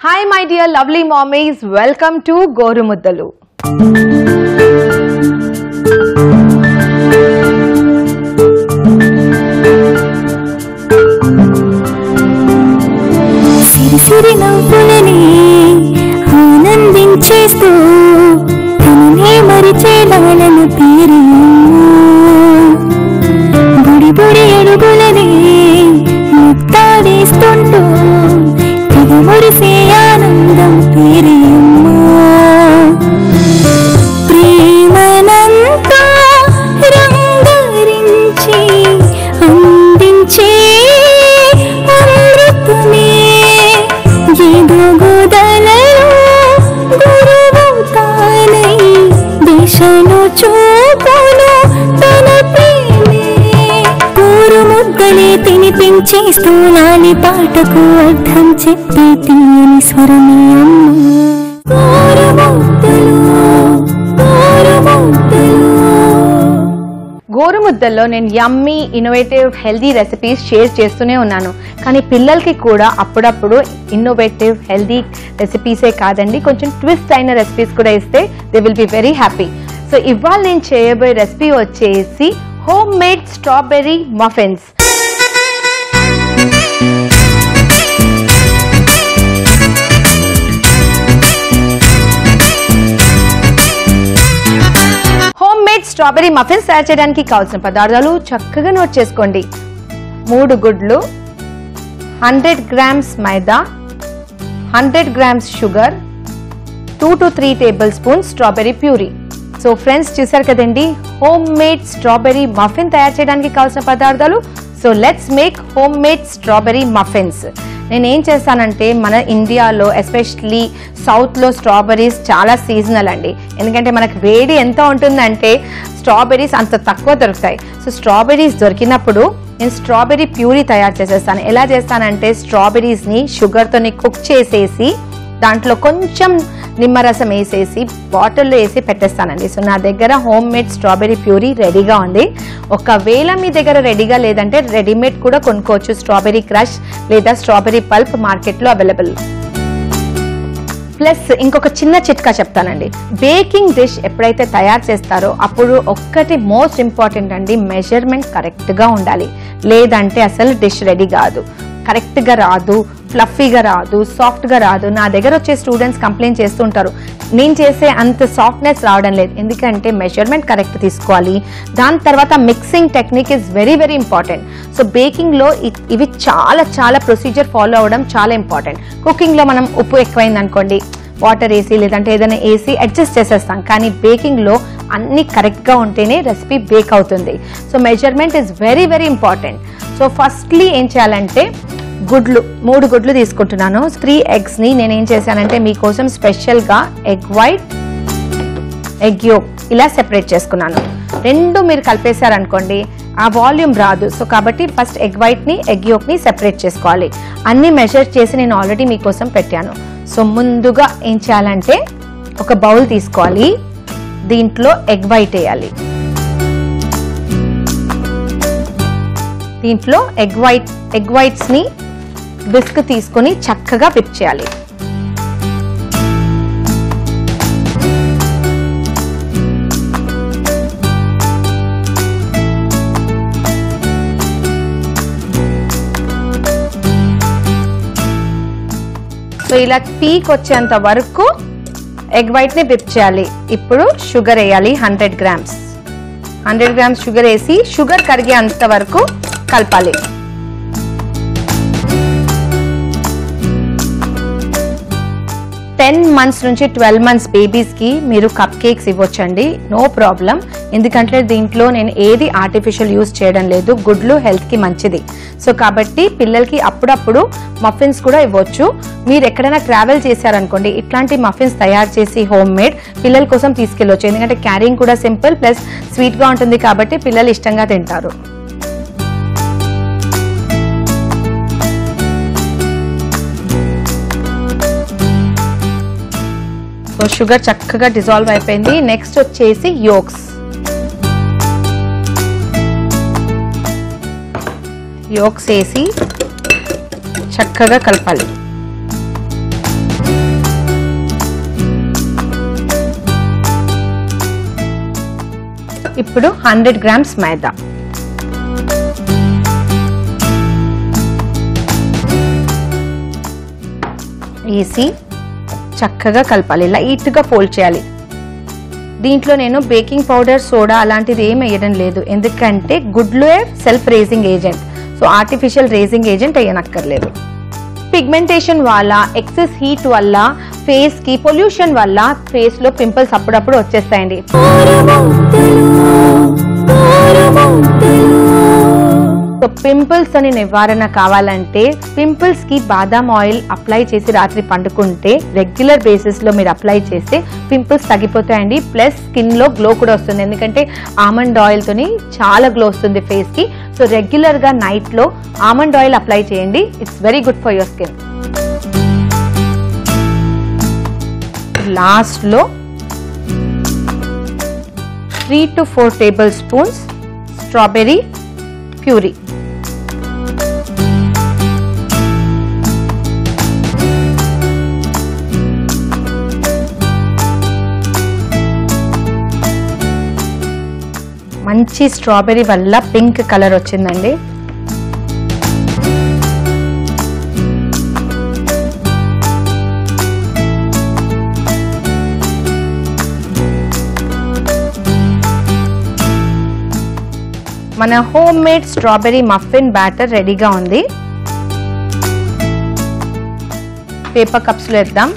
Hi my dear lovely mommies, welcome to Goru Muddalu. సిరి సిరి నవ్వులని ఆనందించేస్తూ తననే మరిచే లాలన పేరు బుడి బుడి అడుగులని ముత్తాడేస్తుంటూ తెగ మురిసే ఆనందం పేరేమ్మా ప్రేమనంతా రంగరించి అందించే అమృతమే ఎదుగుదలలో గురువు తానై దిశను చూపును తన ప్రేమే పూరు ముద్దలే తినిపించేస్తూ లాలి పాటకు అర్థం చెప్పే తీయని స్వరమే అమ్మ గోరు ముద్దల్లో నేను యమ్మీ ఇన్నోవేటివ్ హెల్దీ రెసిపీస్ షేర్ చేస్తూనే ఉన్నాను. కానీ పిల్లలకి కూడా అప్పుడప్పుడు ఇన్నోవేటివ్ హెల్దీ రెసిపీసే కాదండి, కొంచెం ట్విస్ట్ అయిన రెసిపీస్ కూడా ఇస్తే they will be very happy. So ఇవాళ నేను చేయబోయే రెసిపీ వచ్చేసి home made strawberry muffins. Strawberry muffins తయారు చేయడానికి కావాల్సిన పదార్థాలు చక్కగా నోట్ చేసుకోండి. 3 గుడ్లు, 100 grams maida, 100 grams sugar, 2 to 3 table spoons strawberry puree. So friends చూసారు కదండి హోమ్ మేడ్ స్ట్రాబెర్రీ మఫిన్ తయారు చేయడానికి కావాల్సిన పదార్థాలు. So let's make home made strawberry muffins. నేను ఏం చేస్తానంటే మన ఇండియాలో ఎస్పెషల్లీ సౌత్లో స్ట్రాబెర్రీస్ చాలా సీజనల్ అండి, ఎందుకంటే మనకు వేడి ఎంత ఉంటుందంటే స్ట్రాబెర్రీస్ అంత తక్కువ దొరుకుతాయి. సో స్ట్రాబెర్రీస్ దొరికినప్పుడు నేను స్ట్రాబెర్రీ ప్యూరీ తయారు చేసేస్తాను. ఎలా చేస్తానంటే స్ట్రాబెర్రీస్ని షుగర్తోని కుక్ చేసేసి దాంట్లో కొంచెం నిమ్మరసం వేసేసి బాటిల్లో వేసి పెట్టేస్తానండి. సో నా దగ్గర హోమ్ మేడ్ స్ట్రాబెర్రీ ప్యూరీ రెడీగా ఉంది. ఒకవేళ మీ దగ్గర రెడీగా లేదంటే రెడీమేడ్ కూడా కొనుక్కోవచ్చు. స్ట్రాబెర్రీ క్రష్ లేదా స్ట్రాబెర్రీ పల్ప్ మార్కెట్లో అవైలబుల్. ప్లస్ ఇంకొక చిన్న చిట్కా చెప్తానండి. బేకింగ్ డిష్ ఎప్పుడైతే తయారు చేస్తారో అప్పుడు ఒక్కటి మోస్ట్ ఇంపార్టెంట్ అండి, మెజర్మెంట్ కరెక్ట్గా ఉండాలి. లేదంటే అసలు డిష్ రెడీ కాదు, కరెక్ట్గా రాదు, ఫ్లఫీగా రాదు, సాఫ్ట్గా రాదు. నా దగ్గర వచ్చే స్టూడెంట్స్ కంప్లైంట్ చేస్తుంటారు నేను చేసే అంత సాఫ్ట్నెస్ రావడం లేదు. ఎందుకంటే మెజర్మెంట్ కరెక్ట్ తీసుకోవాలి. దాని తర్వాత mixing technique is very very important. So బేకింగ్లో ఇవి చాలా చాలా ప్రొసీజర్ ఫాలో అవ్వడం చాలా ఇంపార్టెంట్. కుకింగ్లో మనం ఉప్పు ఎక్కువైంది అనుకోండి వాటర్ వేసి లేదంటే ఏదైనా వేసి అడ్జస్ట్ చేసేస్తాం, కానీ బేకింగ్లో అన్నీ కరెక్ట్గా ఉంటేనే రెసిపీ బేక్ అవుతుంది. So measurement is very very important. So firstly ఏం చేయాలంటే గుడ్లు 3 గుడ్లు తీసుకుంటున్నాను. 3 ఎగ్స్ని నేను ఏం చేశానంటే మీకోసం స్పెషల్గా ఎగ్ వైట్, ఎగ్ యోక్ ఇలా సెపరేట్ చేసుకున్నాను. 2 మీరు కలిపేశారనుకోండి ఆ వాల్యూమ్ రాదు. సో కాబట్టి ఫస్ట్ ఎగ్ వైట్ని ఎగ్ యోక్ని సెపరేట్ చేసుకోవాలి. అన్నీ మెజర్ చేసి నేను ఆల్రెడీ మీకోసం పెట్టాను. సో ముందుగా ఏం చేయాలంటే ఒక బౌల్ తీసుకోవాలి, దీంట్లో ఎగ్ వైట్ వేయాలి. దీంట్లో ఎగ్ వైట్స్ని విస్క్ తీసుకొని చక్కగా విప్ చేయాలి. సో ఇలా పీక్ వచ్చేంత వరకు ఎగ్ వైట్ని విప్ చేయాలి. ఇప్పుడు షుగర్ వేయాలి 100 గ్రామ్స్. 100 గ్రామ్స్ షుగర్ వేసి షుగర్ కరిగేంత వరకు కలపాలి. months నుంచి 12 months బేబీస్కి మీరు కప్ కేక్స్ ఇవ్వచ్చండి, నో ప్రాబ్లం. ఎందుకంటే దీంట్లో నేను ఏది ఆర్టిఫిషియల్ యూజ్ చేయడం లేదు. గుడ్లు హెల్త్కి మంచిది. సో కాబట్టి పిల్లలకి అప్పుడప్పుడు మఫిన్స్ కూడా ఇవ్వచ్చు. మీరు ఎక్కడైనా ట్రావెల్ చేశారనుకోండి ఇట్లాంటి మఫిన్స్ తయారు చేసి హోమ్ మేడ్ పిల్లల కోసం తీసుకెళ్ళవచ్చు. ఎందుకంటే క్యారింగ్ కూడా సింపుల్ ప్లస్ స్వీట్గా ఉంటుంది కాబట్టి పిల్లలు ఇష్టంగా తింటారు. సో షుగర్ చక్కగా డిజాల్వ్ అయిపోయింది. నెక్స్ట్ వచ్చేసి యోక్స్. యోక్స్ వేసి చక్కగా కలపాలి. ఇప్పుడు 100 grams మైదా, వేసి చక్కగా కలపాలి. లైట్ గా ఫోల్డ్ చేయాలి. దీంట్లో నేను బేకింగ్ పౌడర్, సోడా అలాంటిది ఏం వేయడం లేదు, ఎందుకంటే గుడ్లో self raising agent, so artificial raising agent వేయనక్కర్లేదు. పిగ్మెంటేషన్ వల్ల, ఎక్సెస్ హీట్ వల్ల, ఫేస్ కి పొల్యూషన్ వల్ల ఫేస్ లో పింపుల్స్ అప్పుడప్పుడు వచ్చేస్తాయండి. సో పింపుల్స్ అని నివారణ కావాలంటే పింపుల్స్ కి బాదాం ఆయిల్ అప్లై చేసి రాత్రి పండుకుంటే రెగ్యులర్ బేసిస్ లో మీరు అప్లై చేస్తే పింపుల్స్ తగ్గిపోతాయండి. ప్లస్ స్కిన్ లో గ్లో కూడా వస్తుంది, ఎందుకంటే ఆమండ్ ఆయిల్ తోని చాలా గ్లో వస్తుంది ఫేస్ కి. సో రెగ్యులర్ గా నైట్ లో ఆమండ్ ఆయిల్ అప్లై చేయండి, it's very good for your skin. Last లో 3 to 4 tablespoons స్ట్రాబెర్రీ ప్యూరీ. మంచి స్ట్రాబెర్రీ వల్ల పింక్ కలర్ వచ్చిందండి. మన home made strawberry muffin batter రెడీగా ఉంది. పేపర్ కప్స్ లో వేద్దాం.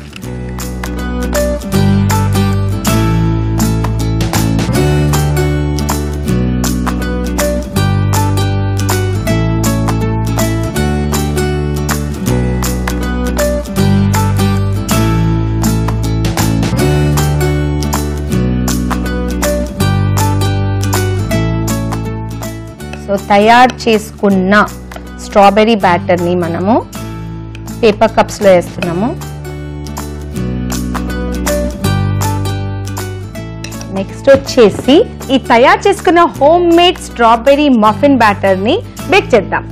సో తయారు చేసుకున్న స్ట్రాబెర్రీ బ్యాటర్ని మనము పేపర్ కప్స్లో వేస్తున్నాము. నెక్స్ట్ వచ్చేసి ఈ తయారు చేసుకున్న హోమ్ మేడ్ స్ట్రాబెర్రీ మఫిన్ బ్యాటర్ని బేక్ చేద్దాం.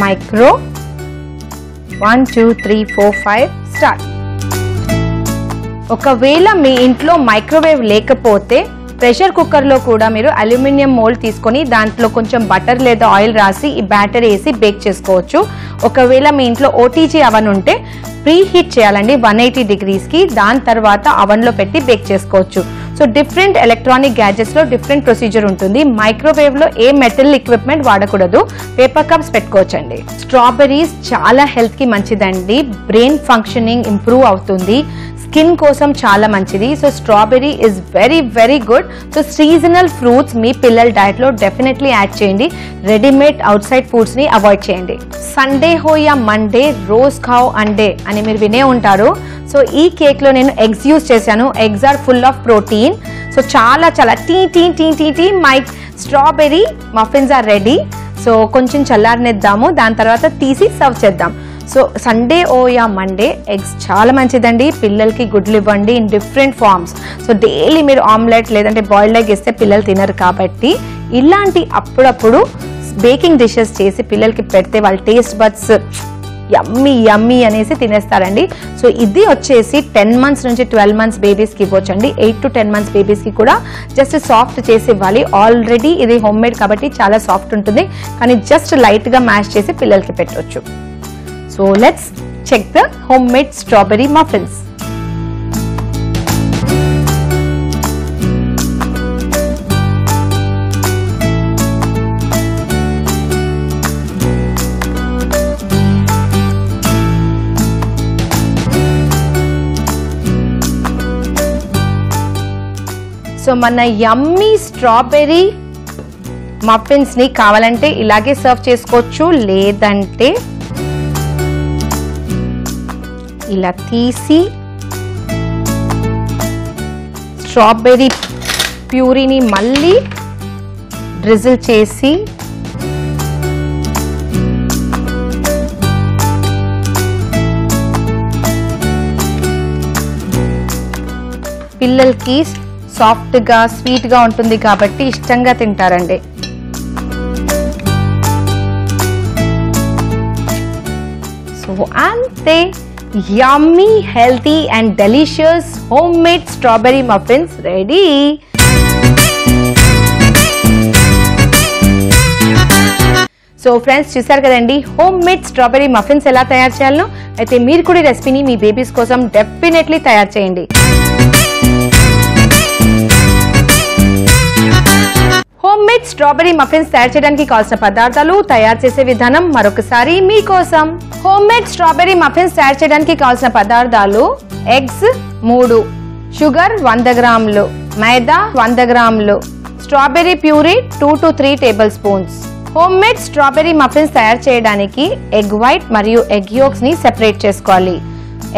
Micro 1 2 3 4 5 start. ఒకవేళ మీ ఇంట్లో మైక్రోవేవ్ లేకపోతే ప్రెషర్ కుక్కర్లో కూడా మీరు అల్యూమినియం మోల్డ్ తీసుకొని దాంట్లో కొంచెం బటర్ లేదా ఆయిల్ రాసి ఈ బ్యాటర్ వేసి బేక్ చేసుకోవచ్చు. ఒకవేళ మీ ఇంట్లో ఓటీజీ అవన్ ఉంటే ప్రీ హీట్ చేయాలండి 180 degreesకి, దాని తర్వాత అవన్లో పెట్టి బేక్ చేసుకోవచ్చు. సో డిఫరెంట్ ఎలక్ట్రానిక్ గ్యాడ్జెట్స్లో డిఫరెంట్ ప్రొసీజర్ ఉంటుంది. మైక్రోవేవ్లో ఏ మెటల్ ఎక్విప్మెంట్ వాడకూడదు, పేపర్ కప్స్ పెట్టుకోవచ్చండి. స్ట్రాబెర్రీస్ చాలా హెల్త్కి మంచిదండి, బ్రెయిన్ ఫంక్షనింగ్ ఇంప్రూవ్ అవుతుంది, స్కిన్ కోసం చాలా మంచిది. So strawberry is very very good. So seasonal fruits మీ పిల్లల డైట్లో డెఫినెట్లీ యాడ్ చేయండి. రెడీమేడ్ అవుట్ సైడ్ ఫుడ్స్ని అవాయిడ్ చేయండి. సండే హో యా మండే రోజ్ ఖావ్ అండే అని మీరు వినే ఉంటారు. సో ఈ కేక్లో నేను ఎగ్స్ యూజ్ చేశాను. Eggs are full of protein. So చాలా చాలా టీ my strawberry muffins are ready. So కొంచెం చల్లారనిద్దాము, దాని తర్వాత తీసి సర్వ్ చేద్దాం. సో సండే ఓ యా మండే ఎగ్స్ చాలా మంచిదండి. పిల్లలకి గుడ్లు ఇవ్వండి in different forms. So daily మీరు ఆమ్లెట్ లేదంటే బాయిల్డ్ ఎగ్ ఇస్తే పిల్లలు తినరు, కాబట్టి ఇలాంటి అప్పుడప్పుడు బేకింగ్ డిషెస్ చేసి పిల్లలకి పెడితే వాళ్ళ టేస్ట్ బడ్స్ యమ్మీ యమ్మీ అనేసి తినేస్తారండి. సో ఇది వచ్చేసి 10 months నుంచి 12 months బేబీస్కి ఇవ్వచ్చండి. 8 to 10 months బేబీస్కి కూడా జస్ట్ సాఫ్ట్ చేసి ఇవ్వాలి. ఆల్రెడీ ఇది హోమ్ మేడ్ కాబట్టి చాలా సాఫ్ట్ ఉంటుంది, కానీ జస్ట్ లైట్గా మ్యాష్ చేసి పిల్లలకి పెట్టవచ్చు. So let's check the home made strawberry muffins. So మన యమ్మీ స్ట్రాబెర్రీ మఫిన్స్ని కావాలంటే ఇలాగే సర్వ్ చేసుకోవచ్చు, లేదంటే ఇలా తీసి స్ట్రాబెర్రీ ప్యూరీని మళ్ళీ డ్రిజిల్ చేసి పిల్లలకి సాఫ్ట్గా స్వీట్గా ఉంటుంది కాబట్టి ఇష్టంగా తింటారండి. సో అంతే, yummy, healthy and delicious home made strawberry muffins ready. So friends, చూసారు కదండి హోమ్ మేడ్ స్ట్రాబెర్రీ మఫిన్స్ ఎలా తయారు చేయాలనో. అయితే మీరు కూడా ఈ రెసిపీని మీ బేబీస్ కోసం డెఫినెట్లీ తయారు చేయండి. హోమ్ మేడ్ స్ట్రాబెర్రీ మఫిన్స్ తయారు చేయడానికి కావాల్సిన పదార్థాలు, తయారు చేసే విధానం మరొకసారి మీకోసం. హోమ్ మేడ్ స్ట్రాబెర్రీ మఫిన్స్ తయారు చేయడానికి కావాల్సిన పదార్థాలు: ఎగ్స్ 3, షుగర్ 100 గ్రాములు, మైదా 100 గ్రాములు, strawberry puree 2 to 3 table spoons. Home made strawberry muffins తయారు చేయడానికి ఎగ్ వైట్ మరియు ఎగ్ యోక్స్ ని సెపరేట్ చేసుకోవాలి.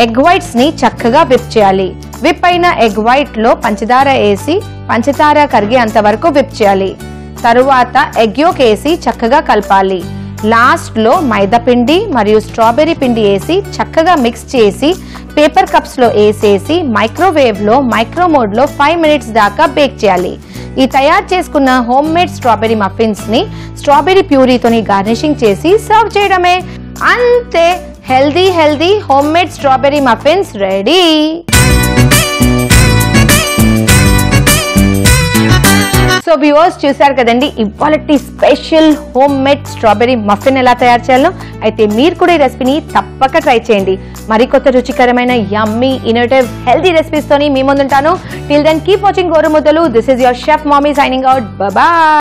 ఎగ్ వైట్స్ ని చక్కగా విప్ చేయాలి. విప్ అయిన ఎగ్ వైట్ లో పంచదార వేసి పంచదార కరిగేంత వరకు విప్ చేయాలి. తరువాత ఎగ్ యోక్ వేసి చక్కగా కలపాలి. లాస్ట్ లో మైదా పిండి మరియు స్ట్రాబెర్రీ పిండి వేసి చక్కగా మిక్స్ చేసి పేపర్ కప్స్ లో వేసేసి మైక్రోవేవ్ లో మైక్రో మోడ్ లో 5 minutes దాకా బేక్ చేయాలి. ఈ తయారు చేసుకున్న హోమ్ మేడ్ స్ట్రాబెర్రీ మఫిన్స్ ని స్ట్రాబెర్రీ ప్యూరీతోని గార్నిషింగ్ చేసి సర్వ్ చేయడమే. అంతే, healthy home made strawberry muffins ready. So viewers, చూసారు కదండి ఇవాళటి special home made strawberry muffin ఎలా తయారు చేయాలో. అయితే మీరు కూడా ఈ రెసిపీని తప్పక ట్రై చేయండి. మరికొత్త రుచికరమైన యమ్మీ ఇన్నోవేటివ్ హెల్దీ రెసిపీస్ తోని మీ ముందుంటాను. Till then keep watching Gorumuddalu. This is your chef mommy signing out. Bye.